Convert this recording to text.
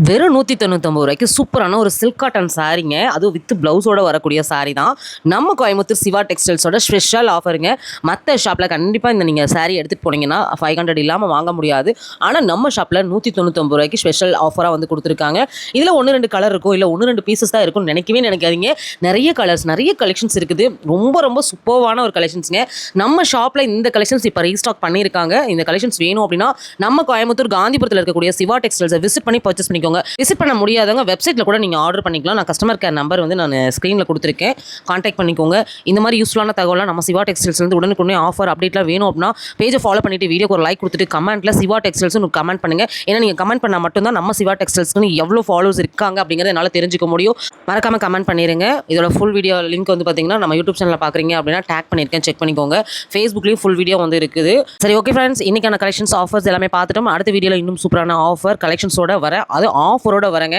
வெறும் 199 ரூபாய்க்கு சூப்பரான ஒரு சில்க் காட்டன் சாரீங்க. அதுவும் வித் பிளவுஸோட வரக்கூடிய சாரீ தான். நம்ம கோயம்புத்தூர் சிவா டெக்ஸ்டைல்ஸோட ஸ்பெஷல் ஆஃபருங்க. மற்ற ஷாப்பில் கண்டிப்பாக நீங்கள் சாரீ எடுத்துகிட்டு போனீங்கன்னா 500 இல்லாமல் வாங்க முடியாது. ஆனால் நம்ம ஷாப்பில் 199 ரூபாய்க்கு ஸ்பெஷல் ஆஃபராக வந்து கொடுத்துருக்காங்க. இதில் 1-2 கலர் இருக்கும், இல்லை 1-2 பீசஸ் தான் இருக்கும்னு நினைக்காதீங்க. நிறைய கலர்ஸ், நிறைய கலெக்ஷன்ஸ் இருக்குது. ரொம்ப ரொம்ப சூப்பர்வான ஒரு கலெக்ஷன்ஸுங்க. நம்ம ஷாப்பில் இந்த கலெக்ஷன்ஸ் இப்போ ரீஸ்டாக் பண்ணியிருக்காங்க. இந்த கலெக்ஷன்ஸ் வேணும் அப்படின்னா நம்ம கோயம்புத்தூர் காந்திபுரத்தில் இருக்கக்கூடிய சிவா டெக்ஸ்டைல்ஸை விசிட் பண்ணி பர்ச்சேஸ் பண்ணிக்கோங்க. விசிட் பண்ண முடியாதவங்க வெப்சைட்டில் கூட நீங்கள் ஆர்டர் பண்ணிக்கலாம். நான் கஸ்டமர் கேர் நம்பர் வந்து நான் ஸ்க்ரீனில் கொடுத்துருக்கேன், கான்டாக்ட் பண்ணிக்கோங்க. இந்த மாதிரி யூஸ்ஃபுல்லான தகவலாம் நம்ம சிவா டெக்ஸ்டைல்ஸ்லேருந்து உடனுக்குடனே ஆஃபர் அப்டேட்லாம் வேணும் அப்படின்னா பேஜை ஃபாலோ பண்ணிட்டு வீடியோக்கு ஒரு லைக் கொடுத்துட்டு கமெண்ட்டில் சிவா டெக்ஸ்டைல்ஸ்னு கமெண்ட் பண்ணுங்கள். ஏன்னா நீங்கள் கமெண்ட் பண்ணால் மட்டும்தான் நம்ம சிவா டெக்ஸ்டைல்ஸ்க்கு எவ்வளோ ஃபாலோவர்ஸ் இருக்காங்க அப்படிங்கிறத என்னால் தெரிஞ்சுக்க முடியும். மறக்காமல் கமெண்ட் பண்ணிடுங்க. இதோட ஃபுல் வீடியோ லிங்க் வந்து பார்த்தீங்கன்னா நம்ம யூடியூப் சேனலில் பார்க்குறீங்க அப்படின்னா டேக் பண்ணியிருக்கேன், செக் பண்ணிக்கோங்க. ஃபேஸ்புக்லேயும் ஃபுல் வீடியோ வந்து இருக்குது. சரி, ஓகே ஃப்ரெண்ட்ஸ், இன்றைக்கான கலெக்ஷன்ஸ் ஆஃபர்ஸ் எல்லாமே பார்த்துட்டோம். அடுத்த வீடியோவில் இன்னும் சூப்பரான ஆஃபர் கலெக்ஷன்ஸோட வர, அது ஆஃபரோட வரங்க.